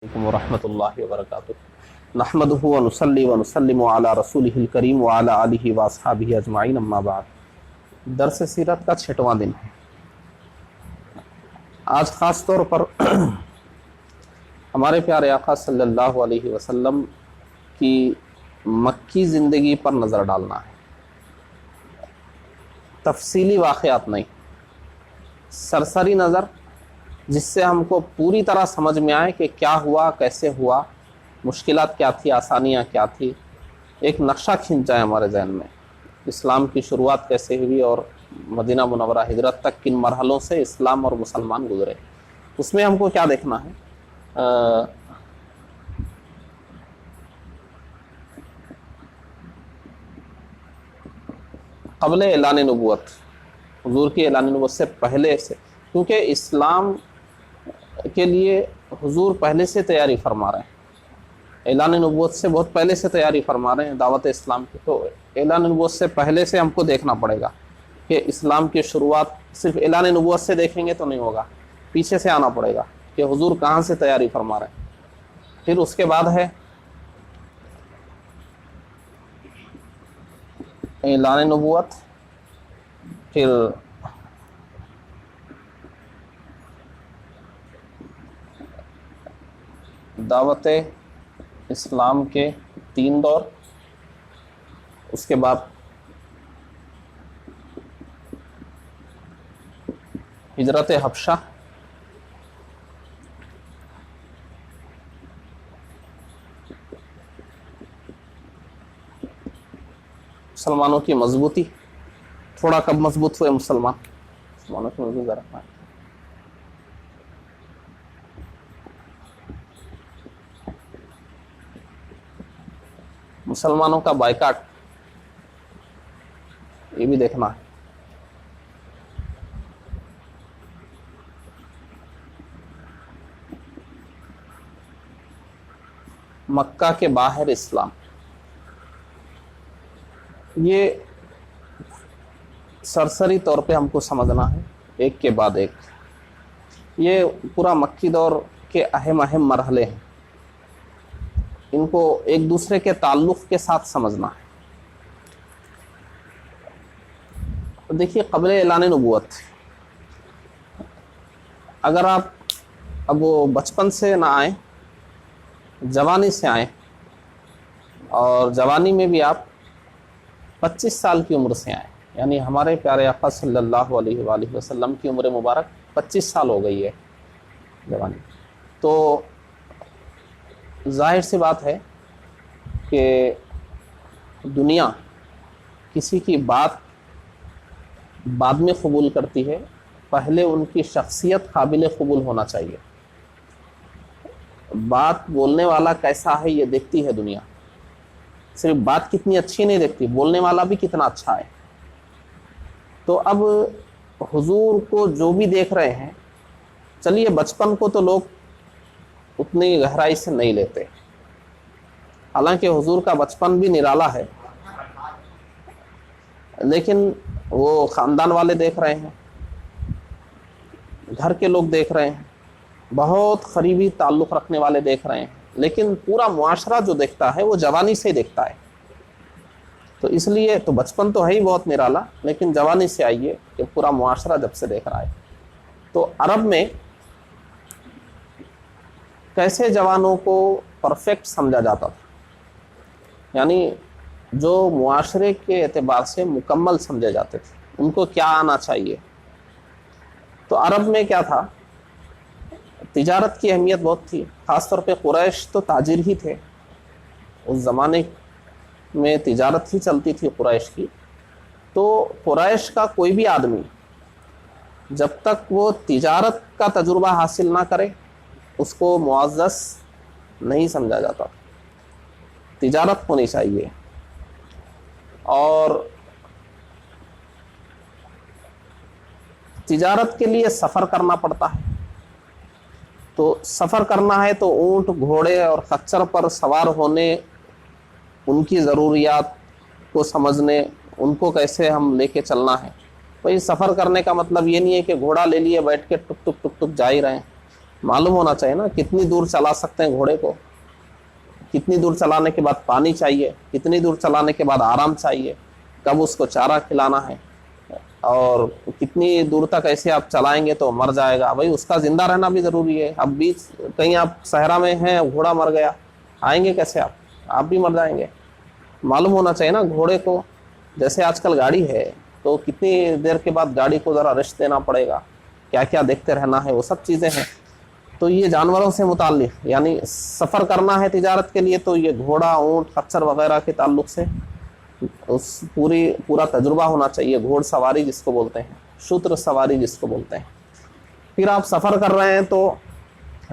علیکم ورحمۃ اللہ وبرکاتہ نحمدہ ونصلی ونسلم علی رسولہ الکریم وعلی آلہ واصحابہ اجمعین اما بعد۔ درس سیرت کا 6واں دن ہے۔ آج خاص طور پر ہمارے پیارے آقا صلی اللہ علیہ وسلم کی مکی زندگی پر نظر ڈالنا ہے، تفصیلی واقعات نہیں، سرسری نظر، جس سے ہم کو پوری طرح سمجھ میں آئے کہ کیا ہوا، کیسے ہوا، مشکلات کیا تھی، آسانیاں کیا تھی، ایک نقشہ کھنچ جائے ہمارے ذہن میں۔ اسلام کی شروعات کیسے ہوئی اور مدینہ منورہ ہجرت تک کن مرحلوں سے اسلام اور مسلمان گزرے، اس میں ہم کو کیا دیکھنا ہے۔ قبل اعلان نبوت، حضور کی اعلان نبوت سے پہلے سے، کیونکہ اسلام کے لیے حضور پہلے سے تیاری فرما رہے ہیں، اعلان نبوت سے بہت پہلے سے تیاری فرما رہے ہیں دعوت اسلام کی، تو اعلان نبوت سے پہلے سے ہم کو دیکھنا پڑے گا کہ اسلام کی شروعات صرف اعلان نبوت سے دیکھیں گے تو نہیں ہوگا، پیچھے سے آنا پڑے گا کہ حضور کہاں سے تیاری فرما رہے ہیں۔ پھر اس کے بعد ہے اعلان نبوت، پھر دعوت اسلام کے 3 دور، اس کے بعد ہجرت حبشہ، مسلمانوں کی مضبوطی، تھوڑا کب مضبوط ہوئے مسلمانوں کی مضبوط رکھنا ہے، مسلمانوں کا بائیکاٹ، یہ بھی دیکھنا ہے، مکہ کے باہر اسلام، یہ سرسری طور پہ ہم کو سمجھنا ہے ایک کے بعد ایک۔ یہ پورا مکی دور کے اہم مرحلے ہیں، ان کو ایک دوسرے کے تعلق کے ساتھ سمجھنا ہے۔ دیکھیے، قبل اعلان نبوت، اگر آپ اب وہ بچپن سے نہ آئیں، جوانی سے آئیں، اور جوانی میں بھی آپ 25 سال کی عمر سے آئیں، یعنی ہمارے پیارے آقا صلی اللہ علیہ وآلہ وسلم کی عمر مبارک 25 سال ہو گئی ہے جوانی، تو ظاہر سی بات ہے کہ دنیا کسی کی بات بعد میں قبول کرتی ہے، پہلے ان کی شخصیت قابل قبول ہونا چاہیے۔ بات بولنے والا کیسا ہے یہ دیکھتی ہے دنیا، صرف بات کتنی اچھی نہیں دیکھتی، بولنے والا بھی کتنا اچھا ہے۔ تو اب حضور کو جو بھی دیکھ رہے ہیں، چلیے بچپن کو تو لوگ اتنی گہرائی سے نہیں لیتے، حالانکہ حضور کا بچپن بھی نرالا ہے، لیکن وہ خاندان والے دیکھ رہے ہیں، گھر کے لوگ دیکھ رہے ہیں، بہت قریبی تعلق رکھنے والے دیکھ رہے ہیں، لیکن پورا معاشرہ جو دیکھتا ہے وہ جوانی سے ہی دیکھتا ہے۔ تو اس لیے تو بچپن تو ہے ہی بہت نرالا، لیکن جوانی سے آئیے کہ پورا معاشرہ جب سے دیکھ رہا ہے۔ تو عرب میں کیسے جوانوں کو پرفیکٹ سمجھا جاتا تھا، یعنی جو معاشرے کے اعتبار سے مکمل سمجھے جاتے تھے، ان کو کیا آنا چاہیے۔ تو عرب میں کیا تھا، تجارت کی اہمیت بہت تھی، خاص طور پہ قریش تو تاجر ہی تھے، اس زمانے میں تجارت ہی چلتی تھی قریش کی۔ تو قریش کا کوئی بھی آدمی جب تک وہ تجارت کا تجربہ حاصل نہ کرے، اس کو معزز نہیں سمجھا جاتا، تجارت ہونی چاہیے۔ اور تجارت کے لیے سفر کرنا پڑتا ہے، تو سفر کرنا ہے تو اونٹ، گھوڑے اور خچر پر سوار ہونے، ان کی ضروریات کو سمجھنے، ان کو کیسے ہم لے کے چلنا ہے۔ بھائی سفر کرنے کا مطلب یہ نہیں ہے کہ گھوڑا لے لیے بیٹھ کے ٹک ٹک ٹک ٹک جا ہی رہے ہیں، معلوم ہونا چاہیے نا کتنی دور چلا سکتے ہیں گھوڑے کو، کتنی دور چلانے کے بعد پانی چاہیے، کتنی دور چلانے کے بعد آرام چاہیے، کب اس کو چارہ کھلانا ہے، اور کتنی دور تک ایسے آپ چلائیں گے تو مر جائے گا. بھائی اس کا زندہ رہنا بھی ضروری ہے. اب بیچ کہیں آپ صحرا میں ہیں، گھوڑا مر گیا، آئیں گے کیسے آپ بھی مر جائیں گے. معلوم ہونا چاہیے نا گھوڑے کو. جیسے آج کل گاڑی ہے تو کتنی دیر کے بعد گاڑی کو ذرا ریسٹ دینا پڑے گا، کیا کیا دیکھتے رہنا ہے، وہ سب چیزیں ہیں. تو یہ جانوروں سے متعلق، یعنی سفر کرنا ہے تجارت کے لیے تو یہ گھوڑا، اونٹ، خچر وغیرہ کے تعلق سے پورا تجربہ ہونا چاہیے. گھوڑ سواری جس کو بولتے ہیں، شتر سواری جس کو بولتے ہیں. پھر آپ سفر کر رہے ہیں تو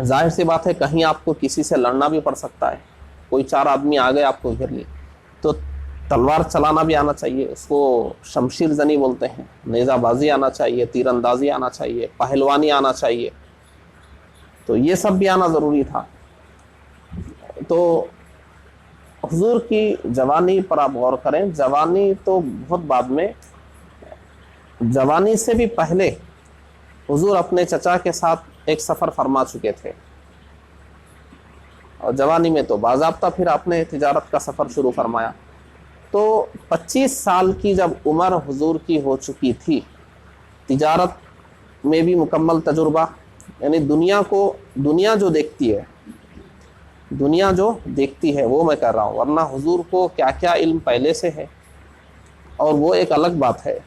ظاہر سی بات ہے کہیں آپ کو کسی سے لڑنا بھی پڑ سکتا ہے. کوئی 4 آدمی آ گئے آپ کو گھیر لیے تو تلوار چلانا بھی آنا چاہیے. اس کو شمشیر زنی بولتے ہیں. نیزہ بازی آنا چاہیے، تیر اندازی آنا چاہیے، پہلوانی آنا چاہیے. تو یہ سب بھی آنا ضروری تھا. تو حضور کی جوانی پر آپ غور کریں. جوانی تو بہت بعد میں، جوانی سے بھی پہلے حضور اپنے چچا کے ساتھ ایک سفر فرما چکے تھے، اور جوانی میں تو باضابطہ پھر آپ نے تجارت کا سفر شروع فرمایا. تو 25 سال کی جب عمر حضور کی ہو چکی تھی، تجارت میں بھی مکمل تجربہ، یعنی دنیا جو دیکھتی ہے وہ میں کر رہا ہوں. ورنہ حضور کو کیا کیا علم پہلے سے ہے، اور وہ ایک الگ بات ہے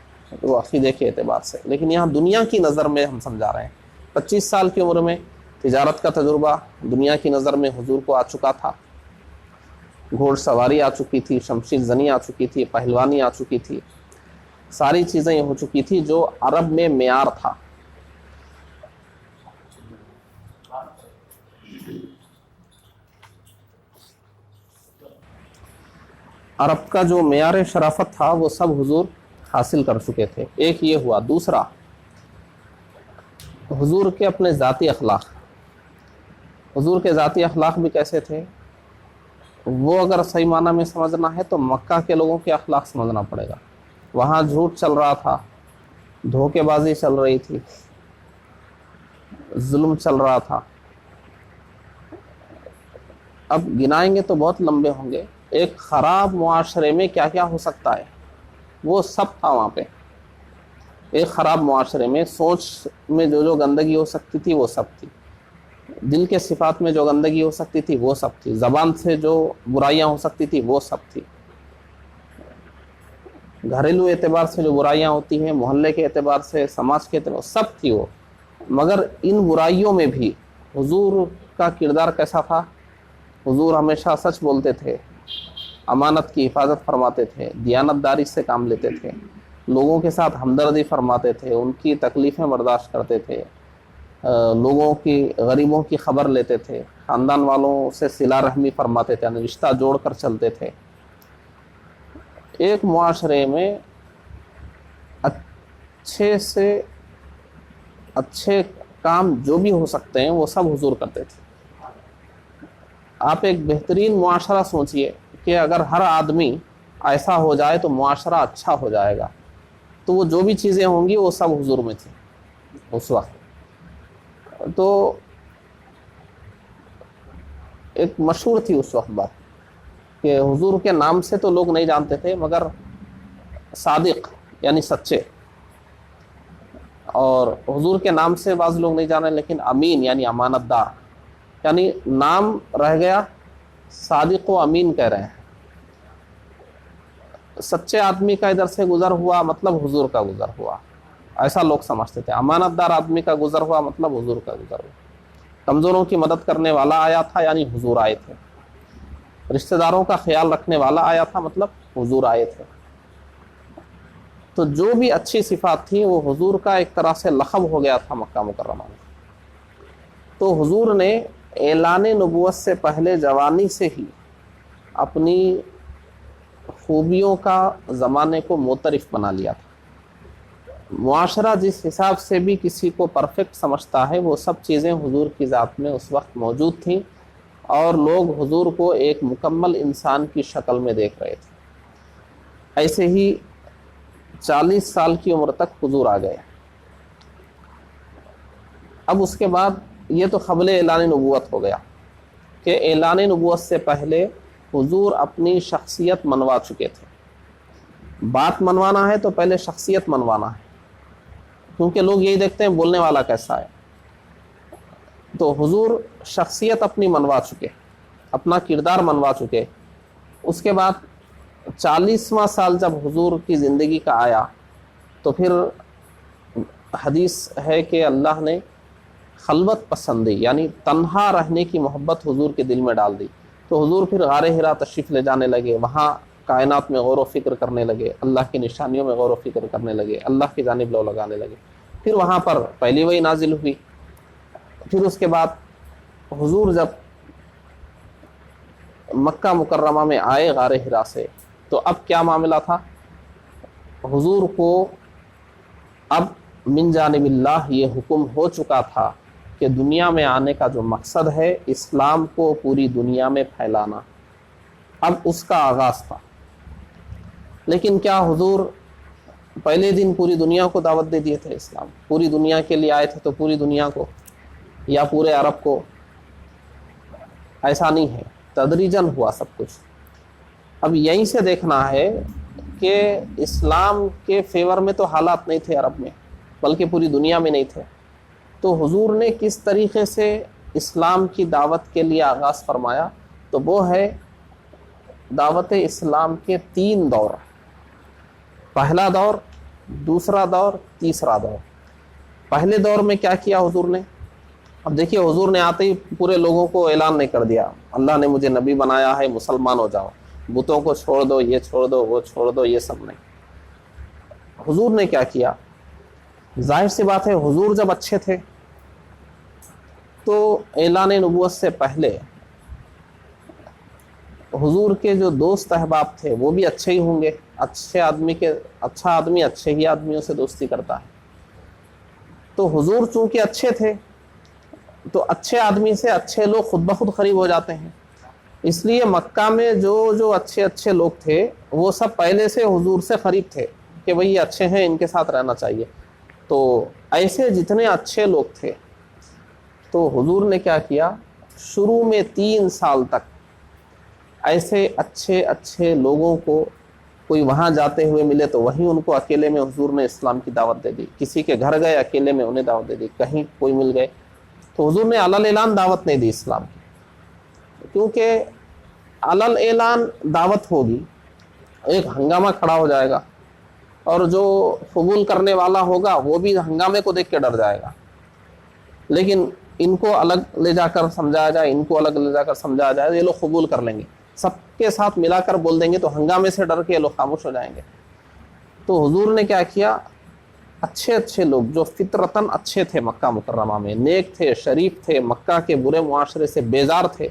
وہ عقیدے کے اعتبار سے. لیکن یہاں دنیا کی نظر میں ہم سمجھا رہے ہیں. 25 سال کی عمر میں تجارت کا تجربہ دنیا کی نظر میں حضور کو آ چکا تھا. گھوڑ سواری آ چکی تھی، شمشیر زنی آ چکی تھی، پہلوانی آ چکی تھی. ساری چیزیں یہ ہو چکی تھی جو عرب میں معیار تھا. عرب کا جو معیار شرافت تھا وہ سب حضور حاصل کر چکے تھے. ایک یہ ہوا. دوسرا، حضور کے اپنے ذاتی اخلاق. حضور کے ذاتی اخلاق بھی کیسے تھے؟ وہ اگر صحیح معنی میں سمجھنا ہے تو مکہ کے لوگوں کے اخلاق سمجھنا پڑے گا. وہاں جھوٹ چل رہا تھا، دھوکے بازی چل رہی تھی، ظلم چل رہا تھا. اب گنائیں گے تو بہت لمبے ہوں گے. ایک خراب معاشرے میں کیا کیا ہو سکتا ہے وہ سب تھا وہاں پہ. ایک خراب معاشرے میں سوچ میں جو گندگی ہو سکتی تھی وہ سب تھی. دل کے صفات میں جو گندگی ہو سکتی تھی وہ سب تھی. زبان سے جو برائیاں ہو سکتی تھی وہ سب تھی. گھریلو اعتبار سے جو برائیاں ہوتی ہیں، محلے کے اعتبار سے، سماج کے اعتبار سب تھی وہ. مگر ان برائیوں میں بھی حضور کا کردار کیسا تھا؟ حضور ہمیشہ سچ بولتے تھے، امانت کی حفاظت فرماتے تھے، دیانت داری سے کام لیتے تھے، لوگوں کے ساتھ ہمدردی فرماتے تھے، ان کی تکلیفیں برداشت کرتے تھے، لوگوں کی، غریبوں کی خبر لیتے تھے، خاندان والوں سے صلہ رحمی فرماتے تھے، یعنی رشتہ جوڑ کر چلتے تھے. ایک معاشرے میں اچھے سے اچھے کام جو بھی ہو سکتے ہیں وہ سب حضور کرتے تھے. آپ ایک بہترین معاشرہ سوچئے کہ اگر ہر آدمی ایسا ہو جائے تو معاشرہ اچھا ہو جائے گا. تو وہ جو بھی چیزیں ہوں گی وہ سب حضور میں تھی اس وقت. تو ایک مشہور تھی اس وقت بات کہ حضور کے نام سے تو لوگ نہیں جانتے تھے، مگر صادق یعنی سچے. اور حضور کے نام سے بعض لوگ نہیں جانے، لیکن امین یعنی امانت دار. یعنی نام رہ گیا، صادق و امین کہہ رہے ہیں. سچے آدمی کا ادھر سے گزر ہوا مطلب حضور کا گزر ہوا، ایسا لوگ سمجھتے تھے. امانت دار آدمی کا گزر ہوا مطلب حضور کا گزر ہوا. کمزوروں کی مدد کرنے والا آیا تھا یعنی حضور آئے تھے. رشتہ داروں کا خیال رکھنے والا آیا تھا مطلب حضور آئے تھے. تو جو بھی اچھی صفات تھی وہ حضور کا ایک طرح سے لقب ہو گیا تھا مکہ مکرمہ میں. تو حضور نے اعلان نبوت سے پہلے جوانی سے ہی اپنی خوبیوں کا زمانے کو معترف بنا لیا تھا. معاشرہ جس حساب سے بھی کسی کو پرفیکٹ سمجھتا ہے وہ سب چیزیں حضور کی ذات میں اس وقت موجود تھیں، اور لوگ حضور کو ایک مکمل انسان کی شکل میں دیکھ رہے تھے. ایسے ہی 40 سال کی عمر تک حضور آ گئے. اب اس کے بعد یہ تو قبل اعلان نبوت ہو گیا کہ اعلان نبوت سے پہلے حضور اپنی شخصیت منوا چکے تھے. بات منوانا ہے تو پہلے شخصیت منوانا ہے، کیونکہ لوگ یہی دیکھتے ہیں بولنے والا کیسا ہے. تو حضور شخصیت اپنی منوا چکے، اپنا کردار منوا چکے. اس کے بعد 40واں سال جب حضور کی زندگی کا آیا تو پھر حدیث ہے کہ اللہ نے خلوت پسندی، یعنی تنہا رہنے کی محبت حضور کے دل میں ڈال دی. تو حضور پھر غار حرا تشریف لے جانے لگے، وہاں کائنات میں غور و فکر کرنے لگے، اللہ کی نشانیوں میں غور و فکر کرنے لگے، اللہ کی جانب لو لگانے لگے. پھر وہاں پر پہلی وحی نازل ہوئی. پھر اس کے بعد حضور جب مکہ مکرمہ میں آئے غار حرا سے، تو اب کیا معاملہ تھا؟ حضور کو اب من جانب اللہ یہ حکم ہو چکا تھا کہ دنیا میں آنے کا جو مقصد ہے اسلام کو پوری دنیا میں پھیلانا. اب اس کا آغاز تھا. لیکن کیا حضور پہلے دن پوری دنیا کو دعوت دے دیے تھے؟ اسلام پوری دنیا کے لیے آئے تھے تو پوری دنیا کو یا پورے عرب کو؟ ایسا نہیں ہے، تدریجاً ہوا سب کچھ. اب یہیں سے دیکھنا ہے کہ اسلام کے فیور میں تو حالات نہیں تھے عرب میں، بلکہ پوری دنیا میں نہیں تھے. تو حضور نے کس طریقے سے اسلام کی دعوت کے لیے آغاز فرمایا؟ تو وہ ہے دعوت اسلام کے 3 دور. پہلا دور، دوسرا دور، تیسرا دور. پہلے دور میں کیا کیا حضور نے؟ اب دیکھیے، حضور نے آتے ہی پورے لوگوں کو اعلان نہیں کر دیا اللہ نے مجھے نبی بنایا ہے مسلمان ہو جاؤ، بتوں کو چھوڑ دو، یہ چھوڑ دو، وہ چھوڑ دو، یہ سب نہیں. حضور نے کیا کیا؟ ظاہر سی بات ہے، حضور جب اچھے تھے تو اعلان نبوت سے پہلے حضور کے جو دوست احباب تھے وہ بھی اچھے ہی ہوں گے. اچھا آدمی اچھے ہی آدمیوں سے دوستی کرتا ہے. تو حضور چونکہ اچھے تھے تو اچھے آدمی سے اچھے لوگ خود بخود قریب ہو جاتے ہیں. اس لیے مکہ میں جو اچھے لوگ تھے وہ سب پہلے سے حضور سے قریب تھے کہ بھئی یہ اچھے ہیں، ان کے ساتھ رہنا چاہیے. تو ایسے جتنے اچھے لوگ تھے تو حضور نے کیا کیا؟ شروع میں 3 سال تک ایسے اچھے لوگوں کو کوئی وہاں جاتے ہوئے ملے تو وہیں ان کو اکیلے میں حضور نے اسلام کی دعوت دے دی. کسی کے گھر گئے اکیلے میں انہیں دعوت دے دی. کہیں کوئی مل گئے تو حضور نے علل اعلان دعوت نہیں دی اسلام کی، کیونکہ علل اعلان دعوت ہوگی ایک ہنگامہ کھڑا ہو جائے گا، اور جو قبول کرنے والا ہوگا وہ بھی ہنگامے کو دیکھ کے ڈر جائے گا. لیکن ان کو الگ لے جا کر سمجھایا جائے، ان کو الگ لے جا کر سمجھایا جائے، یہ لوگ قبول کر لیں گے. سب کے ساتھ ملا کر بول دیں گے تو ہنگامے سے ڈر کے یہ لوگ خاموش ہو جائیں گے. تو حضور نے کیا کیا؟ اچھے لوگ جو فطرتاً اچھے تھے، مکہ مکرمہ میں نیک تھے، شریف تھے، مکہ کے برے معاشرے سے بیزار تھے،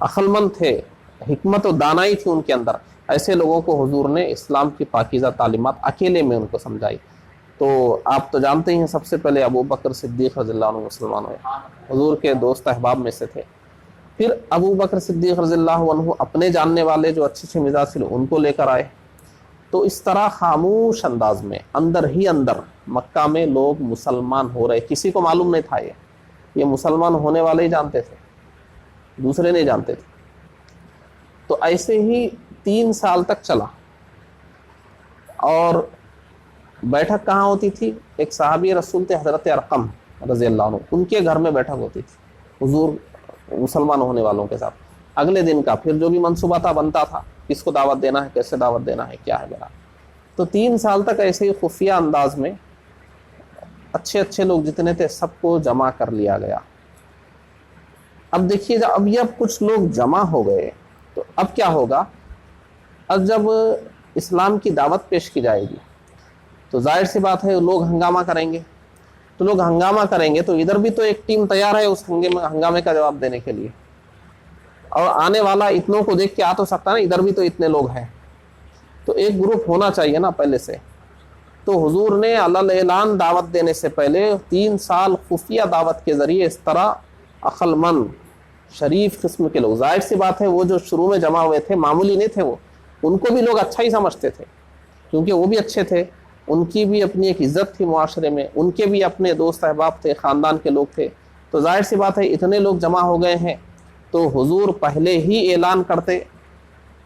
عقل مند تھے، حکمت و دانائی تھی ان کے اندر، ایسے لوگوں کو حضور نے اسلام کی پاکیزہ تعلیمات اکیلے میں ان کو سمجھائی. تو آپ تو جانتے ہیں سب سے پہلے ابو بکر صدیق رضی اللہ عنہ مسلمان ہوئے، حضور کے دوست احباب میں سے تھے. پھر ابو بکر صدیق رضی اللہ عنہ اپنے جاننے والے جو اچھے مزاج تھے ان کو لے کر آئے. تو اس طرح خاموش انداز میں اندر ہی اندر مکہ میں لوگ مسلمان ہو رہے. کسی کو معلوم نہیں تھا یہ مسلمان ہونے والے ہی جانتے تھے، دوسرے نہیں جانتے تھے. تو ایسے ہی 3 سال تک چلا. اور بیٹھک کہاں ہوتی تھی؟ ایک صحابی رسول تھے حضرت ارقم رضی اللہ عنہ، ان کے گھر میں بیٹھک ہوتی تھی حضور مسلمان ہونے والوں کے ساتھ. اگلے دن کا پھر جو بھی منصوبہ تھا بنتا تھا، کس کو دعوت دینا ہے، کیسے دعوت دینا ہے، کیا ہے میرا. تو 3 سال تک ایسے ہی خفیہ انداز میں اچھے لوگ جتنے تھے سب کو جمع کر لیا گیا. اب دیکھیے اب کچھ لوگ جمع ہو گئے تو اب کیا ہوگا؟ اب جب اسلام کی دعوت پیش کی جائے گی تو ظاہر سی بات ہے لوگ ہنگامہ کریں گے. تو لوگ ہنگامہ کریں گے تو ادھر بھی تو ایک ٹیم تیار ہے اس ہنگامے کا جواب دینے کے لیے، اور آنے والا اتنوں کو دیکھ کے آ تو سکتا ہے نا، ادھر بھی تو اتنے لوگ ہیں، تو ایک گروپ ہونا چاہیے نا پہلے سے. تو حضور نے علل اعلان دعوت دینے سے پہلے 3 سال خفیہ دعوت کے ذریعے اس طرح عقل مند شریف قسم کے لوگ، ظاہر سی بات ہے وہ جو شروع میں جمع ہوئے تھے معمولی نہیں تھے، وہ ان کو بھی لوگ اچھا ہی سمجھتے تھے کیونکہ وہ بھی اچھے تھے، ان کی بھی اپنی ایک عزت تھی معاشرے میں، ان کے بھی اپنے دوست احباب تھے، خاندان کے لوگ تھے. تو ظاہر سی بات ہے اتنے لوگ جمع ہو گئے ہیں تو حضور پہلے ہی اعلان کرتے،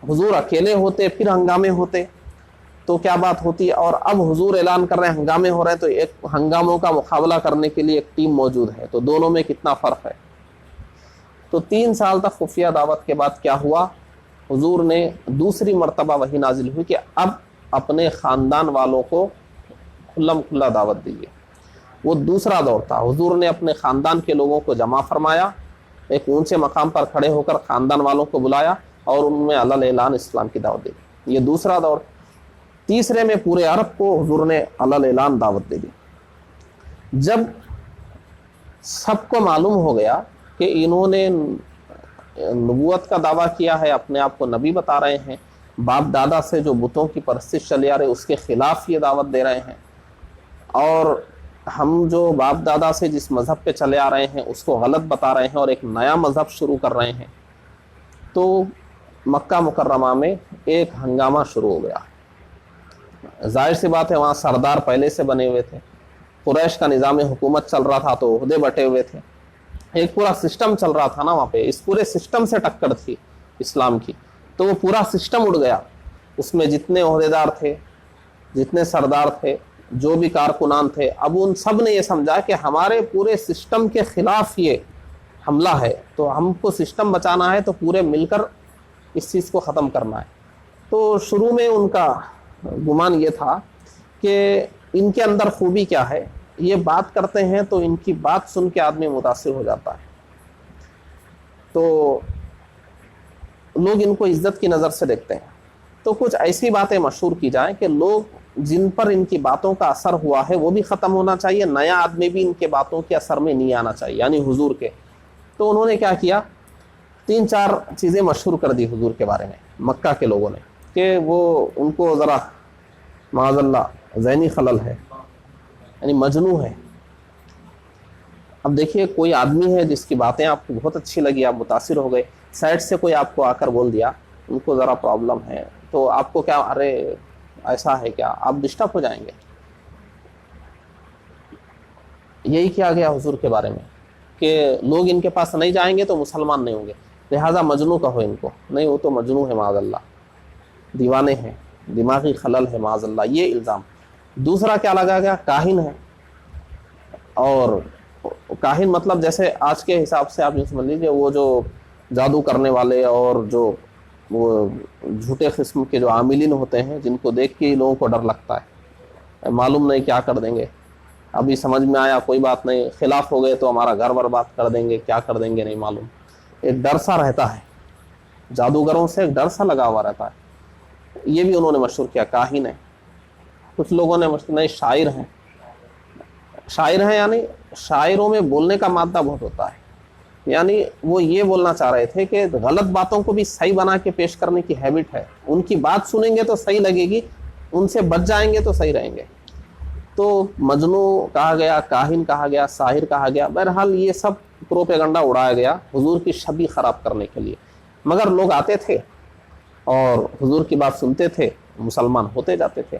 حضور اکیلے ہوتے پھر ہنگامے ہوتے تو کیا بات ہوتی، اور اب حضور اعلان کر رہے ہیں ہنگامے ہو رہے ہیں، تو ایک ہنگاموں کا مقابلہ کرنے کے لیے ایک ٹیم موجود ہے، تو دونوں میں کتنا فرق ہے۔ تو 3 سال تک خفیہ دعوت کے بعد کیا ہوا، حضور نے دوسری مرتبہ وحی نازل ہوئی کہ اب اپنے خاندان والوں کو کھلم کھلا دعوت دیجیے۔ وہ دوسرا دور تھا، حضور نے اپنے خاندان کے لوگوں کو جمع فرمایا، ایک اونچے مقام پر کھڑے ہو کر خاندان والوں کو بلایا اور ان میں علل اعلان اسلام کی دعوت دی۔ یہ دوسرا دور۔ تیسرے میں پورے عرب کو حضور نے علل اعلان دعوت دے دی۔ جب سب کو معلوم ہو گیا کہ انہوں نے نبوت کا دعویٰ کیا ہے، اپنے آپ کو نبی بتا رہے ہیں، باپ دادا سے جو بتوں کی پرستش چلی آ رہے اس کے خلاف یہ دعوت دے رہے ہیں، اور ہم جو باپ دادا سے جس مذہب پہ چلے آ رہے ہیں اس کو غلط بتا رہے ہیں اور ایک نیا مذہب شروع کر رہے ہیں، تو مکہ مکرمہ میں ایک ہنگامہ شروع ہو گیا۔ ظاہر سی بات ہے وہاں سردار پہلے سے بنے ہوئے تھے، قریش کا نظام حکومت چل رہا تھا تو عہدے بٹے ہوئے تھے، ایک پورا سسٹم چل رہا تھا نا وہاں پہ، اس پورے سسٹم سے ٹکر تھی اسلام کی، تو وہ پورا سسٹم اڑ گیا۔ اس میں جتنے عہدیدار تھے، جتنے سردار تھے، جو بھی کارکنان تھے، اب ان سب نے یہ سمجھا کہ ہمارے پورے سسٹم کے خلاف یہ حملہ ہے، تو ہم کو سسٹم بچانا ہے تو پورے مل کر اس چیز کو ختم کرنا ہے۔ تو شروع میں ان کا گمان یہ تھا کہ ان کے اندر خوبی کیا ہے، یہ بات کرتے ہیں تو ان کی بات سن کے آدمی متاثر ہو جاتا ہے، تو لوگ ان کو عزت کی نظر سے دیکھتے ہیں، تو کچھ ایسی باتیں مشہور کی جائیں کہ لوگ جن پر ان کی باتوں کا اثر ہوا ہے وہ بھی ختم ہونا چاہیے، نیا آدمی بھی ان کے باتوں کے اثر میں نہیں آنا چاہیے، یعنی حضور کے۔ تو انہوں نے کیا کیا، 3-4 چیزیں مشہور کر دی حضور کے بارے میں مکہ کے لوگوں نے، کہ وہ ان کو ذرا معاذ اللہ ذہنی خلل ہے، یعنی مجنون ہے۔ اب دیکھیے کوئی آدمی ہے جس کی باتیں آپ کو بہت اچھی لگی، آپ متاثر ہو گئے، سائڈ سے کوئی آپ کو آ کر بول دیا ان کو ذرا پرابلم ہے، تو آپ کو کیا، ارے ایسا ہے کیا، آپ ڈسٹرب ہو جائیں گے۔ یہی کیا گیا حضور کے بارے میں کہ لوگ ان کے پاس نہیں جائیں گے تو مسلمان نہیں ہوں گے، لہٰذا مجنون کہو ان کو، نہیں وہ تو مجنون ہے معاذ اللہ، دیوانے ہیں، دماغی خلل ہے معاذ اللہ، یہ الزام۔ دوسرا کیا لگا گیا، کاہن ہے، اور کاہن مطلب جیسے آج کے حساب سے آپ یہ سمجھ لیجیے وہ جو جادو کرنے والے اور جو وہ جھوٹے قسم کے جو عاملین ہوتے ہیں جن کو دیکھ کے ہی لوگوں کو ڈر لگتا ہے، معلوم نہیں کیا کر دیں گے، ابھی سمجھ میں آیا کوئی بات نہیں، خلاف ہو گئے تو ہمارا گھر برباد کر دیں گے، کیا کر دیں گے نہیں معلوم، ایک ڈر سا رہتا ہے، جادوگروں سے ایک ڈر سا لگا ہوا رہتا ہے۔ یہ بھی انہوں نے مشہور کیا، کاہن ہے۔ کچھ لوگوں نے مشہور نہیں، شاعر ہیں، شاعر ہیں یعنی شاعروں میں بولنے کا مادہ بہت ہوتا ہے، یعنی وہ یہ بولنا چاہ رہے تھے کہ غلط باتوں کو بھی صحیح بنا کے پیش کرنے کی ہیبٹ ہے، ان کی بات سنیں گے تو صحیح لگے گی، ان سے بچ جائیں گے تو صحیح رہیں گے۔ تو مجنون کہا گیا، کاہن کہا گیا، ساحر کہا گیا، بہرحال یہ سب پروپیگنڈا اڑایا گیا حضور کی شبیہ خراب کرنے کے لیے، مگر لوگ آتے تھے اور حضور کی بات سنتے تھے، مسلمان ہوتے جاتے تھے۔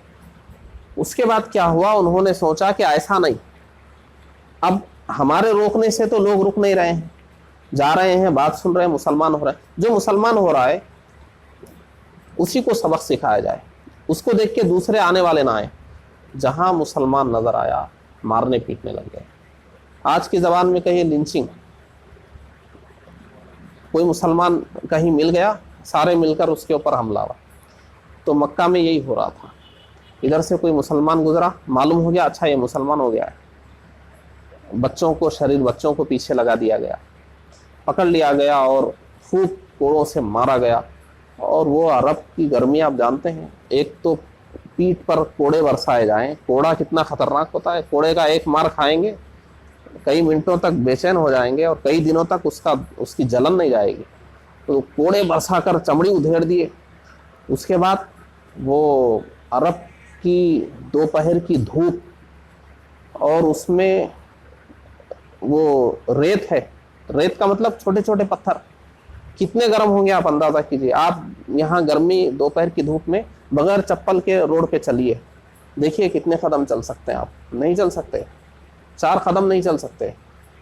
اس کے بعد کیا ہوا، انہوں نے سوچا کہ ایسا نہیں، اب ہمارے روکنے سے تو لوگ رک نہیں رہے ہیں، جا رہے ہیں، بات سن رہے ہیں، مسلمان ہو رہے ہیں، جو مسلمان ہو رہا ہے اسی کو سبق سکھایا جائے، اس کو دیکھ کے دوسرے آنے والے نہ آئیں۔ جہاں مسلمان نظر آیا مارنے پیٹنے لگ گئے، آج کی زبان میں کہیے لنچنگ، کوئی مسلمان کہیں مل گیا سارے مل کر اس کے اوپر حملہ ہوا۔ تو مکہ میں یہی ہو رہا تھا، ادھر سے کوئی مسلمان گزرا، معلوم ہو گیا اچھا یہ مسلمان ہو گیا ہے، بچوں کو بچوں کو پیچھے لگا دیا گیا، پکڑ لیا گیا اور خوب کوڑوں سے مارا گیا۔ اور وہ عرب کی گرمی آپ جانتے ہیں، ایک تو پیٹھ پر کوڑے برسائے جائیں، کوڑا کتنا خطرناک ہوتا ہے، کوڑے کا ایک مار کھائیں گے کئی منٹوں تک بے چین ہو جائیں گے اور کئی دنوں تک اس کی جلن نہیں جائے گی، تو کوڑے برسا کر چمڑی ادھیڑ دیے۔ اس کے بعد وہ عرب کی دوپہر کی دھوپ اور اس میں وہ ریت ہے، ریت کا مطلب چھوٹے چھوٹے پتھر، کتنے گرم ہوں گے آپ اندازہ کیجئے۔ آپ یہاں گرمی دوپہر کی دھوپ میں بغیر چپل کے روڈ پہ چلیے، دیکھیے کتنے قدم چل سکتے ہیں آپ، نہیں چل سکتے، 4 قدم نہیں چل سکتے،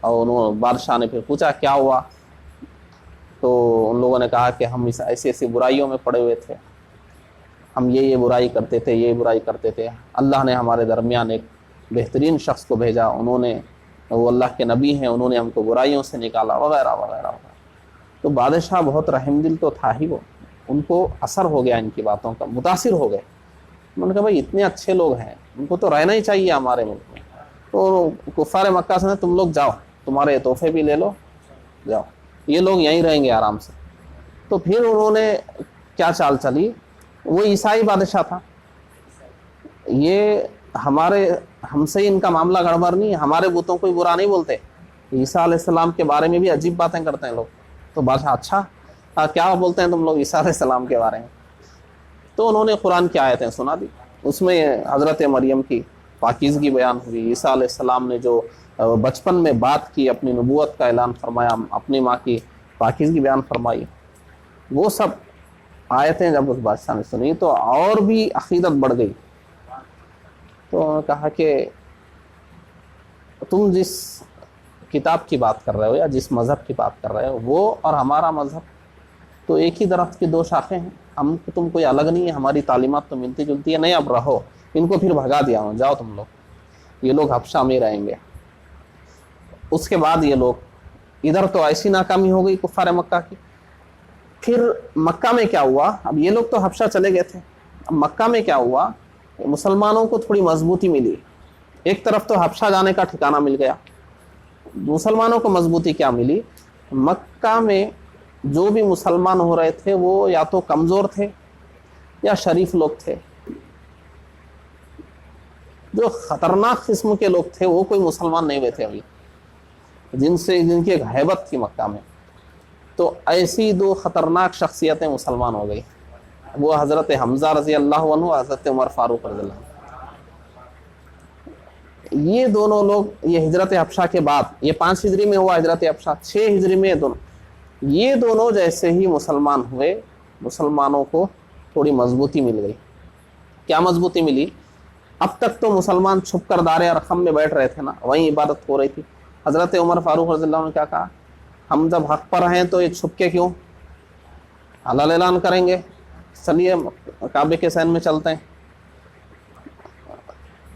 اور بادشاہ نے پھر پوچھا کیا ہوا، تو ان لوگوں نے کہا کہ ہم ایسی ایسی برائیوں میں پڑے ہوئے تھے، ہم یہ برائی کرتے تھے، یہ برائی کرتے تھے، اللہ نے ہمارے درمیان ایک بہترین شخص کو بھیجا، انہوں نے، وہ اللہ کے نبی ہیں، انہوں نے ہم کو برائیوں سے نکالا، وغیرہ وغیرہ وغیرہ۔ تو بادشاہ بہت رحم دل تو تھا ہی، وہ ان کو اثر ہو گیا ان کی باتوں کا، متاثر ہو گئے۔ انہوں نے کہا بھائی اتنے اچھے لوگ ہیں، ان کو تو رہنا ہی چاہیے ہمارے ملک میں۔ تو کفار مکہ سے تم لوگ جاؤ، تمہارے تحفے بھی لے لو، جاؤ، یہ لوگ یہیں رہیں گے آرام سے۔ تو پھر انہوں نے کیا چال چلی، وہ عیسائی بادشاہ تھا، یہ ہم سے ان کا معاملہ گڑبڑ نہیں، ہمارے بتوں کو برا نہیں بولتے، عیسیٰ علیہ السلام کے بارے میں بھی عجیب باتیں کرتے ہیں لوگ۔ تو بادشاہ اچھا کیا بولتے ہیں تم لوگ عیسیٰ علیہ السلام کے بارے میں؟ تو انہوں نے قرآن کی آیتیں سنا دی، اس میں حضرت مریم کی پاکیزگی بیان ہوئی، عیسیٰ علیہ السلام نے جو بچپن میں بات کی، اپنی نبوت کا اعلان فرمایا، اپنی ماں کی پاکیزگی بیان فرمائی، وہ سب آیتیں جب اس بادشاہ نے سنی تو اور بھی عقیدت بڑھ گئی۔ تو انہوں نے کہا کہ تم جس کتاب کی بات کر رہے ہو یا جس مذہب کی بات کر رہے ہو، وہ اور ہمارا مذہب تو ایک ہی درخت کی دو شاخیں ہیں، ہم تم کوئی الگ نہیں ہے، ہماری تعلیمات تو ملتی جلتی ہے، نہیں اب رہو۔ ان کو پھر بھگا دیا ہوں، جاؤ تم لوگ، یہ لوگ حبشہ میں رہیں گے۔ اس کے بعد یہ لوگ ادھر تو ایسی ناکامی ہو گئی کفار مکہ کی۔ پھر مکہ میں کیا ہوا، اب یہ لوگ تو حبشہ چلے گئے تھے، اب مکہ میں کیا ہوا، مسلمانوں کو تھوڑی مضبوطی ملی۔ ایک طرف تو حبشہ جانے کا ٹھکانہ مل گیا، مسلمانوں کو مضبوطی کیا ملی، مکہ میں جو بھی مسلمان ہو رہے تھے وہ یا تو کمزور تھے یا شریف لوگ تھے۔ جو خطرناک قسم کے لوگ تھے وہ کوئی مسلمان نہیں ہوئے تھے ابھی، جن کی ایک ہیبت تھی مکہ میں۔ تو ایسی دو خطرناک شخصیتیں مسلمان ہو گئی، وہ حضرت حمزہ رضی اللہ عنہ، حضرت عمر فاروق رضی اللہ عنہ۔ یہ دونوں لوگ، یہ ہجرت حبشہ کے بعد، یہ 5 ہجری میں ہوا ہجرت حبشہ، 6 ہجری میں یہ دونوں جیسے ہی مسلمان ہوئے، مسلمانوں کو تھوڑی مضبوطی مل گئی۔ کیا مضبوطی ملی، اب تک تو مسلمان چھپ کر دار ارقم میں بیٹھ رہے تھے نا، وہیں عبادت ہو رہی تھی۔ حضرت عمر فاروق رضی اللہ عنہ نے کیا کہا، ہم جب حق پر ہیں تو یہ چھپ کے کیوں، حلال اعلان کریں گے، چلیے کعبے کے سین میں چلتے ہیں۔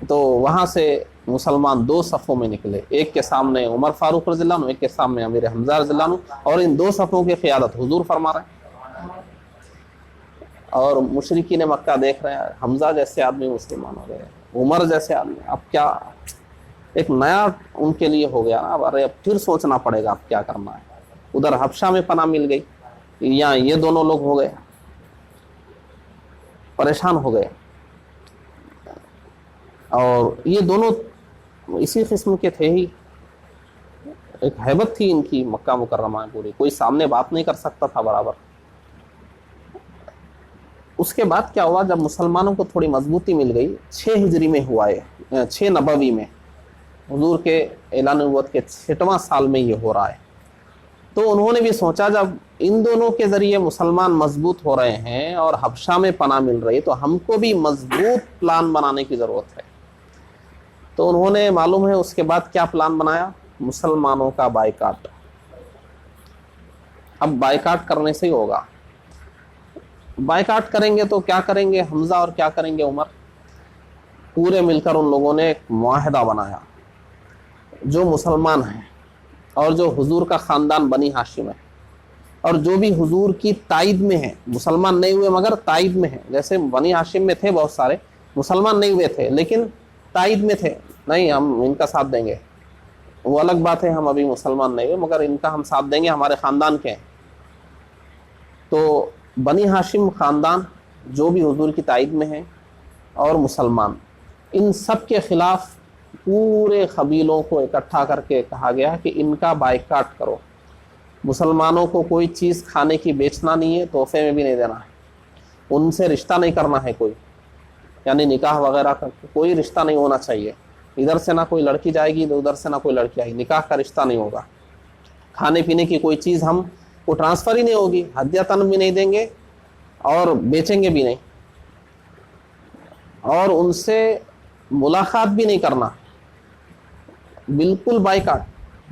تو وہاں سے مسلمان 2 صفوں میں نکلے، ایک کے سامنے عمر فاروق رضی اللہ عنہ، ایک کے سامنے امیر حمزہ رضی اللہ عنہ، اور ان 2 صفوں کی قیادت حضور فرما رہے ہیں۔ اور مشرکین مکہ دیکھ رہے ہیں، حمزہ جیسے آدمی مسلمان ہو گئے، عمر جیسے آدمی، اب کیا ایک نیا ان کے لیے ہو گیا نا، ارے اب پھر سوچنا پڑے گا اب کیا کرنا ہے۔ ادھر حبشہ میں پناہ مل گئی، یہاں یہ دونوں لوگ ہو گئے پریشان ہو گئے۔ اور یہ دونوں اسی قسم کے تھے ہی، ایک ہیبت تھی ان کی مکہ مکرمہ میں پوری، کوئی سامنے بات نہیں کر سکتا تھا برابر۔ اس کے بعد کیا ہوا، جب مسلمانوں کو تھوڑی مضبوطی مل گئی، 6 ہجری میں ہوا ہے، 6 نبوی میں، حضور کے اعلان نبوت کے 6واں سال میں یہ ہو رہا ہے۔ تو انہوں نے بھی سوچا جب ان دونوں کے ذریعے مسلمان مضبوط ہو رہے ہیں اور حبشہ میں پناہ مل رہی، تو ہم کو بھی مضبوط پلان بنانے کی ضرورت ہے۔ تو انہوں نے معلوم ہے اس کے بعد کیا پلان بنایا، مسلمانوں کا بائیکاٹ۔ اب بائیکاٹ کرنے سے ہی ہوگا، بائیکاٹ کریں گے تو کیا کریں گے حمزہ اور کیا کریں گے عمر، پورے مل کر ان لوگوں نے ایک معاہدہ بنایا، جو مسلمان ہیں اور جو حضور کا خاندان بنی ہاشم ہے، اور جو بھی حضور کی تائید میں ہیں، مسلمان نہیں ہوئے مگر تائید میں ہیں، جیسے بنی ہاشم میں تھے بہت سارے مسلمان نہیں ہوئے تھے لیکن تائید میں تھے، نہیں ہم ان کا ساتھ دیں گے، وہ الگ بات ہے ہم ابھی مسلمان نہیں ہوئے مگر ان کا ہم ساتھ دیں گے، ہمارے خاندان کے ہیں۔ تو بنی ہاشم خاندان جو بھی حضور کی تائید میں ہیں اور مسلمان، ان سب کے خلاف پورے قبیلوں کو اکٹھا کر کے کہا گیا کہ ان کا بائیکاٹ کرو، مسلمانوں کو کوئی چیز کھانے کی بیچنا نہیں ہے، تحفے میں بھی نہیں دینا ہے، ان سے رشتہ نہیں کرنا ہے کوئی، یعنی نکاح وغیرہ کا کوئی رشتہ نہیں ہونا چاہیے، ادھر سے نہ کوئی لڑکی جائے گی ادھر سے نہ کوئی لڑکی آئے گی، نکاح کا رشتہ نہیں ہوگا، کھانے پینے کی کوئی چیز ہم کو ٹرانسفر ہی نہیں ہوگی، ہدیۃً بھی نہیں دیں گے اور بیچیں گے بھی نہیں، اور ان سے ملاقات بھی نہیں کرنا، بالکل بائیکاٹ،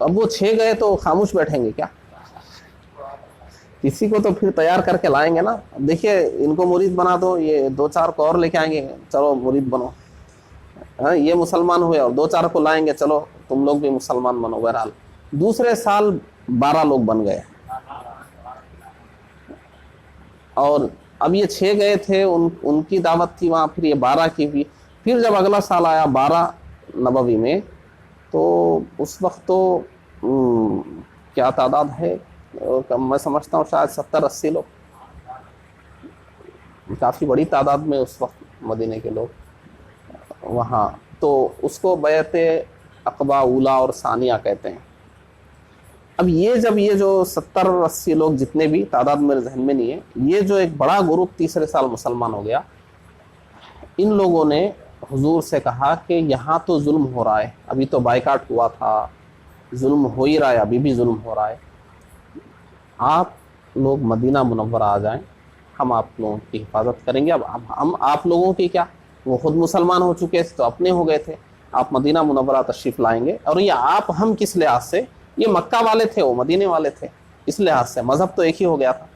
اب وہ 6 گئے تو خاموش بیٹھیں گے کیا؟ کسی کو تو پھر تیار کر کے لائیں گے نا. دیکھیے ان کو مرید بنا دو, یہ 2-4 کو اور لے کے آئیں گے, چلو مرید بنو. یہ مسلمان ہوئے اور 2-4 کو لائیں گے, چلو تم لوگ بھی مسلمان بنو. بہرحال دوسرے سال 12 لوگ بن گئے. اور اب یہ 6 گئے تھے, ان کی دعوت تھی وہاں, پھر یہ 12 کی بھی. پھر جب اگلا سال آیا 12 نبوی میں, تو اس وقت تو کیا تعداد ہے, میں سمجھتا ہوں شاید 70-80 لوگ, کافی بڑی تعداد میں اس وقت مدینے کے لوگ وہاں. تو اس کو بیعت عقبہ اولیٰ اور ثانیہ کہتے ہیں. اب یہ جب یہ جو 70-80 لوگ جتنے بھی, تعداد میرے ذہن میں نہیں ہے, یہ جو ایک بڑا گروپ تیسرے سال مسلمان ہو گیا, ان لوگوں نے حضور سے کہا کہ یہاں تو ظلم ہو رہا ہے, ابھی تو بائیکاٹ ہوا تھا, ظلم ہو ہی رہا ہے, ابھی بھی ظلم ہو رہا ہے, آپ لوگ مدینہ منورہ آ جائیں, ہم آپ لوگوں کی حفاظت کریں گے. اب ہم آپ لوگوں کی کیا, وہ خود مسلمان ہو چکے تھے تو اپنے ہو گئے تھے, آپ مدینہ منورہ تشریف لائیں گے. اور یہ آپ ہم کس لحاظ سے, یہ مکہ والے تھے, وہ مدینے والے تھے, اس لحاظ سے مذہب تو ایک ہی ہو گیا تھا.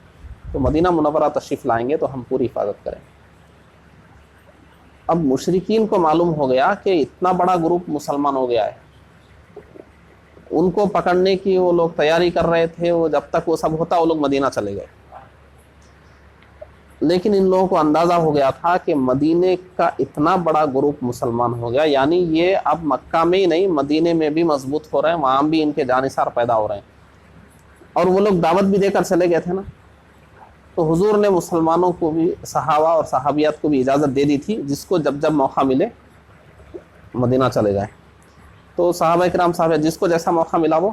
تو مدینہ منورہ تشریف لائیں گے تو ہم پوری حفاظت کریں گے. اب مشرکین کو معلوم ہو گیا کہ اتنا بڑا گروپ مسلمان ہو گیا ہے, ان کو پکڑنے کی وہ لوگ تیاری کر رہے تھے. وہ جب تک وہ سب ہوتا وہ لوگ مدینہ چلے گئے. لیکن ان لوگوں کو اندازہ ہو گیا تھا کہ مدینے کا اتنا بڑا گروپ مسلمان ہو گیا, یعنی یہ اب مکہ میں ہی نہیں مدینے میں بھی مضبوط ہو رہے ہیں, وہاں بھی ان کے جانثار پیدا ہو رہے ہیں. اور وہ لوگ دعوت بھی دے کر چلے گئے تھے نا. تو حضور نے مسلمانوں کو بھی, صحابہ اور صحابیات کو بھی اجازت دے دی تھی, جس کو جب جب موقع ملے مدینہ چلے جائیں. تو صحابہ کرام صاحب جس کو جیسا موقع ملا وہ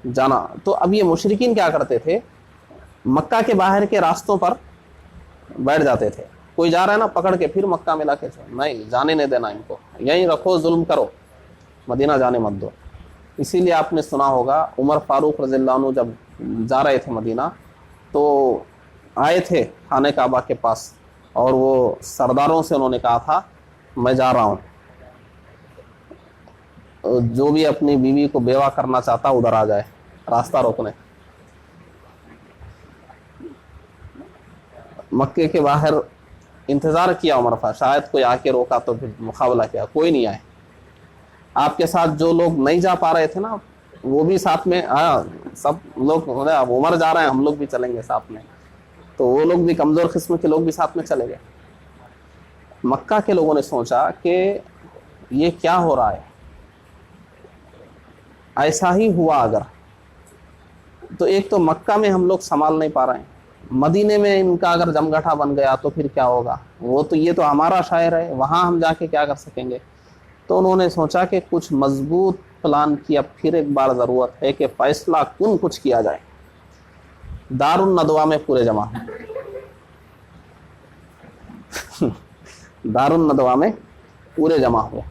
جانا. تو اب یہ مشرکین کیا کرتے تھے, مکہ کے باہر کے راستوں پر بیٹھ جاتے تھے. کوئی جا رہا ہے نا, پکڑ کے پھر مکہ میں لا کے نہیں جانے نہیں دینا, ان کو یہیں رکھو, ظلم کرو, مدینہ جانے مت دو. اسی لیے آپ نے سنا ہوگا عمر فاروق رضی اللہ عنہ جب جا رہے تھے مدینہ, تو آئے تھے خانہ کعبہ کے پاس, اور وہ سرداروں سے انہوں نے کہا تھا میں جا رہا ہوں, جو بھی اپنی بیوی کو بیوہ کرنا چاہتا ادھر آ جائے, راستہ روکنے. مکے کے باہر انتظار کیا عمر فاروق, شاید کوئی آ کے روکا تو پھر مقابلہ کیا, کوئی نہیں آئے. آپ کے ساتھ جو لوگ نہیں جا پا رہے تھے نا, وہ بھی ساتھ میں آیا, سب لوگ اب عمر جا رہے ہیں, ہم لوگ بھی چلیں گے ساتھ میں. تو وہ لوگ بھی, کمزور قسم کے لوگ بھی ساتھ میں چلے گئے. مکہ کے لوگوں نے سوچا کہ یہ کیا ہو رہا ہے, ایسا ہی ہوا اگر تو ایک تو مکہ میں ہم لوگ سنبھال نہیں پا رہے ہیں, مدینے میں ان کا اگر جمگٹھا بن گیا تو پھر کیا ہوگا, وہ تو یہ تو ہمارا شاعر ہے, وہاں ہم جا کے کیا کر سکیں گے. تو انہوں نے سوچا کہ کچھ مضبوط پلان کی اب پھر ایک بار ضرورت ہے کہ فیصلہ کن کچھ کیا جائے. دار الندوہ میں پورے جمع ہوں, دار الندوہ میں پورے جمع ہوئے,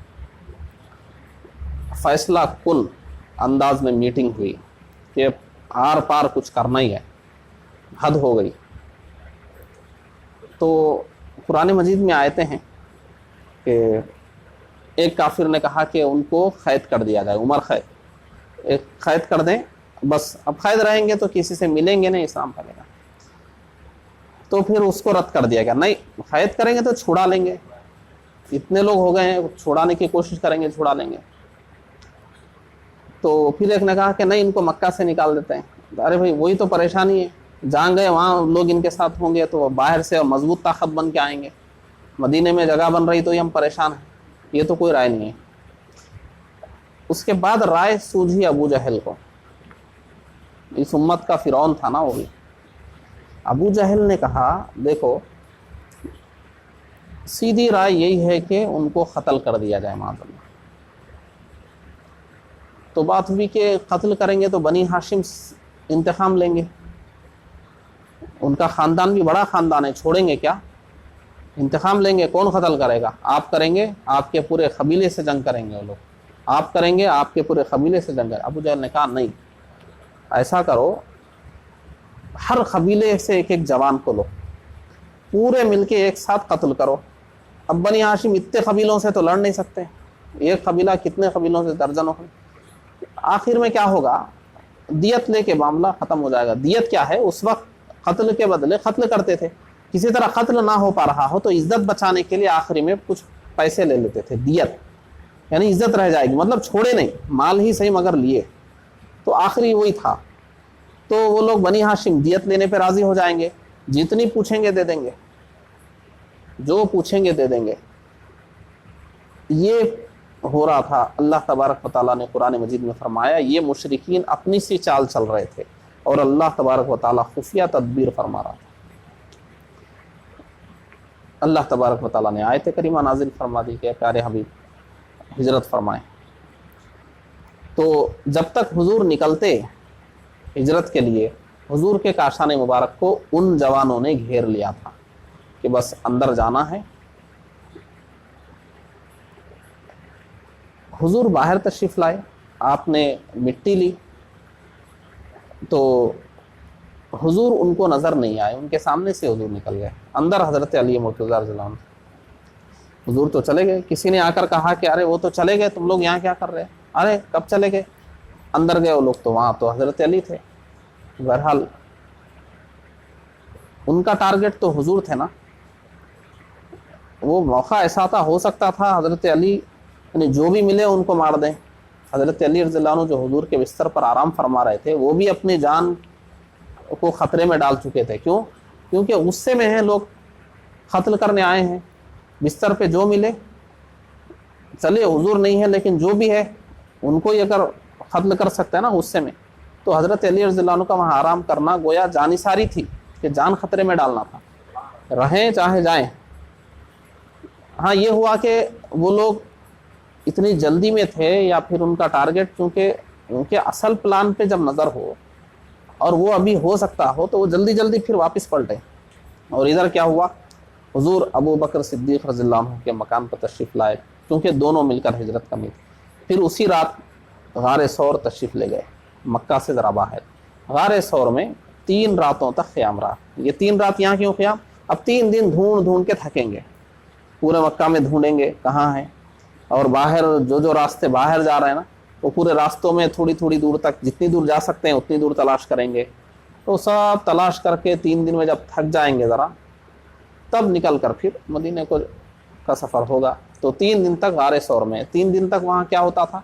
فیصلہ کن انداز میں میٹنگ ہوئی کہ آر پار کچھ کرنا ہی ہے, حد ہو گئی. تو قرآن مجید میں آیتیں ہیں کہ ایک کافر نے کہا کہ ان کو قید کر دیا جائے, عمر قید کر دیں, بس اب قید رہیں گے تو کسی سے ملیں گے نہیں, اسلام پڑے گا. تو پھر اس کو رد کر دیا گیا, نہیں قید کریں گے تو چھڑا لیں گے, اتنے لوگ ہو گئے ہیں, چھڑانے کی کوشش کریں گے, چھڑا لیں گے. تو پھر ایک نے کہا کہ نہیں ان کو مکہ سے نکال دیتے ہیں. ارے بھائی وہی تو پریشانی ہے, جہاں گئے وہاں لوگ ان کے ساتھ ہوں گے تو باہر سے مضبوط طاقت بن کے آئیں گے, مدینے میں جگہ بن رہی تو یہ ہم پریشان ہیں, یہ تو کوئی رائے نہیں ہے. اس کے بعد رائے سوجھی ابو جہل کو, اس امت کا فرعون تھا نا وہ بھی. ابو جہل نے کہا دیکھو سیدھی رائے یہی ہے کہ ان کو قتل کر دیا جائے معاذ اللہ. تو بات ہوئی کہ قتل کریں گے تو بنی ہاشم انتقام لیں گے, ان کا خاندان بھی بڑا خاندان ہے, چھوڑیں گے کیا, انتقام لیں گے. کون قتل کرے گا, آپ کریں گے, آپ کے پورے قبیلے سے جنگ کریں گے وہ لوگ, آپ کریں گے, آپ کے پورے قبیلے سے جنگ کریں. ابو جہل نے کہا نہیں, ایسا کرو ہر قبیلے سے ایک ایک جوان کو لو, پورے مل کے ایک ساتھ قتل کرو. اب بنی ہاشم اتنے قبیلوں سے تو لڑ نہیں سکتے, ایک قبیلہ کتنے قبیلوں سے, درجنوں. آخر میں کیا ہوگا؟ دیت لے کے معاملہ ختم ہو جائے گا۔ دیت کیا ہے؟ اس وقت قتل کے بدلے قتل کرتے تھے، کسی طرح قتل نہ ہو پا رہا ہو تو عزت بچانے کے لیے آخری میں کچھ پیسے لے لیتے تھے، دیت، یعنی عزت رہ جائے گی، مطلب چھوڑے نہیں، مال ہی صحیح مگر لیے، تو آخری وہی تھا۔ تو وہ لوگ بنی ہاشم دیت لینے پہ راضی ہو جائیں گے، جتنی پوچھیں گے دے دیں گے، جو پوچھیں گے دے دیں گے۔ یہ ہو رہا تھا۔ اللہ تبارک و تعالیٰ نے قرآن مجید میں فرمایا یہ مشرکین اپنی سی چال چل رہے تھے اور اللہ تبارک و تعالیٰ خفیہ تدبیر فرما رہا تھا۔ اللہ تبارک و تعالیٰ نے آیت کریمہ نازل فرما دی کہ پیارے حبیب ہجرت فرمائیں۔ تو جب تک حضور نکلتے ہجرت کے لیے، حضور کے کاشان مبارک کو ان جوانوں نے گھیر لیا تھا کہ بس اندر جانا ہے۔ حضور باہر تشریف لائے، آپ نے مٹی لی تو حضور ان کو نظر نہیں آئے، ان کے سامنے سے حضور نکل گئے۔ اندر حضرت علی مرتضیٰ رضی اللہ عنہ، حضور تو چلے گئے۔ کسی نے آ کر کہا کہ ارے وہ تو چلے گئے، تم لوگ یہاں کیا کر رہے ہیں؟ ارے کب چلے گئے؟ اندر گئے وہ لوگ تو وہاں تو حضرت علی تھے۔ بہرحال ان کا ٹارگٹ تو حضور تھے نا، وہ موقع ایسا تھا، ہو سکتا تھا حضرت علی یعنی جو بھی ملے ان کو مار دیں۔ حضرت علی رضی اللہ عنہ جو حضور کے بستر پر آرام فرما رہے تھے، وہ بھی اپنی جان کو خطرے میں ڈال چکے تھے۔ کیوں؟ کیونکہ غصے میں ہیں لوگ، قتل کرنے آئے ہیں، بستر پہ جو ملے، چلے حضور نہیں ہے لیکن جو بھی ہے ان کو ہی اگر قتل کر سکتا ہے نا غصے میں، تو حضرت علی رضی اللہ عنہ کا وہاں آرام کرنا گویا جانثاری تھی کہ جان خطرے میں ڈالنا تھا، رہیں چاہے جائیں۔ ہاں یہ ہوا کہ وہ لوگ اتنی جلدی میں تھے یا پھر ان کا ٹارگٹ، چونکہ ان کے اصل پلان پہ جب نظر ہو اور وہ ابھی ہو سکتا ہو تو وہ جلدی جلدی پھر واپس پلٹے۔ اور ادھر کیا ہوا؟ حضور ابو بکر صدیق رضی اللہ عنہ کے مکان پر تشریف لائے، کیونکہ دونوں مل کر ہجرت کرنی تھی۔ پھر اسی رات غار ثور تشریف لے گئے، مکہ سے ذرا باہر۔ غار ثور میں 3 راتوں تک قیام رہا۔ یہ 3 رات یہاں کیوں قیام؟ اب 3 دن ڈھونڈ ڈھونڈ کے تھکیں گے، پورے مکہ میں ڈھونڈیں گے کہاں ہیں، اور باہر جو راستے باہر جا رہے ہیں نا، وہ پورے راستوں میں تھوڑی تھوڑی دور تک جتنی دور جا سکتے ہیں اتنی دور تلاش کریں گے۔ تو سب تلاش کر کے 3 دن میں جب تھک جائیں گے ذرا، تب نکل کر پھر مدینہ کا سفر ہوگا۔ تو 3 دن تک غار ثور میں، 3 دن تک وہاں کیا ہوتا تھا؟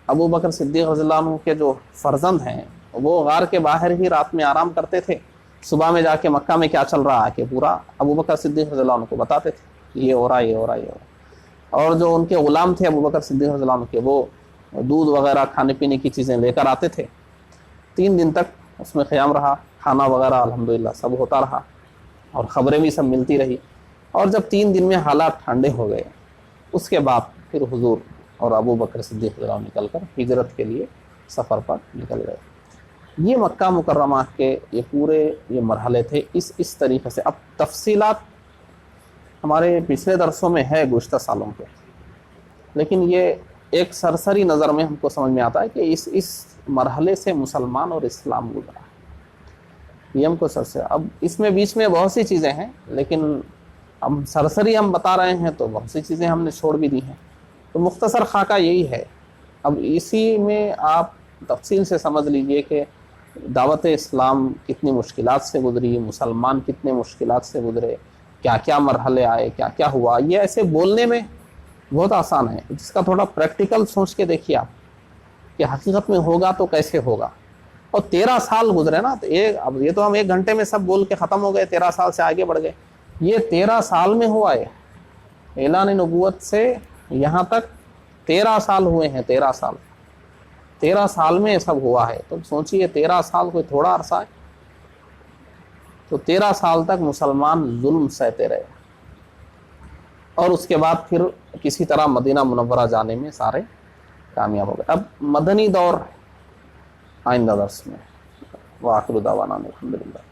ابو بکر صدیق رضی اللہ عنہ کے جو فرزند ہیں وہ غار کے باہر ہی رات میں آرام کرتے تھے، صبح میں جا کے مکہ میں کیا چل رہا ہے کہ پورا ابو بکر صدیق رضی اللہ عنہ کو بتاتے تھے، یہ ہو رہا یہ ہو رہا یہ ہو رہا۔ اور جو ان کے غلام تھے ابو بکر صدیق رضی اللہ عنہ کے، وہ دودھ وغیرہ کھانے پینے کی چیزیں لے کر آتے تھے۔ 3 دن تک اس میں قیام رہا، کھانا وغیرہ الحمدللہ سب ہوتا رہا اور خبریں بھی سب ملتی رہی۔ اور جب 3 دن میں حالات ٹھنڈے ہو گئے، اس کے بعد پھر حضور اور ابو بکر صدیق رضی اللہ عنہ نکل کر ہجرت کے لیے سفر پر نکل گئے۔ یہ مکہ مکرمہ کے یہ پورے یہ مرحلے تھے اس طریقے سے۔ اب تفصیلات ہمارے پچھلے درسوں میں ہے گزشتہ سالوں کے، لیکن یہ ایک سرسری نظر میں ہم کو سمجھ میں آتا ہے کہ اس مرحلے سے مسلمان اور اسلام گزرا، یہ ہم کو سرسری۔ اب اس میں بیچ میں بہت سی چیزیں ہیں، لیکن ہم سرسری ہم بتا رہے ہیں تو بہت سی چیزیں ہم نے چھوڑ بھی دی ہیں، تو مختصر خاکہ یہی ہے۔ اب اسی میں آپ تفصیل سے سمجھ لیجئے کہ دعوت اسلام کتنی مشکلات سے گزری، مسلمان کتنے مشکلات سے گزرے، کیا کیا مرحلے آئے، کیا کیا ہوا۔ یہ ایسے بولنے میں بہت آسان ہے، جس کا تھوڑا پریکٹیکل سوچ کے دیکھیے آپ کہ حقیقت میں ہوگا تو کیسے ہوگا۔ اور 13 سال گزرے نا، تو اب یہ تو ہم 1 گھنٹے میں سب بول کے ختم ہو گئے، 13 سال سے آگے بڑھ گئے۔ یہ 13 سال میں ہوا ہے، اعلان نبوت سے یہاں تک 13 سال ہوئے ہیں، 13 سال 13 سال میں یہ سب ہوا ہے۔ تو سوچئے 13 سال کوئی تھوڑا عرصہ ہے؟ تو 13 سال تک مسلمان ظلم سہتے رہے، اور اس کے بعد پھر کسی طرح مدینہ منورہ جانے میں سارے کامیاب ہو گئے۔ اب مدنی دور آئندہ درس میں۔ وآخر دعوانا الحمدللہ۔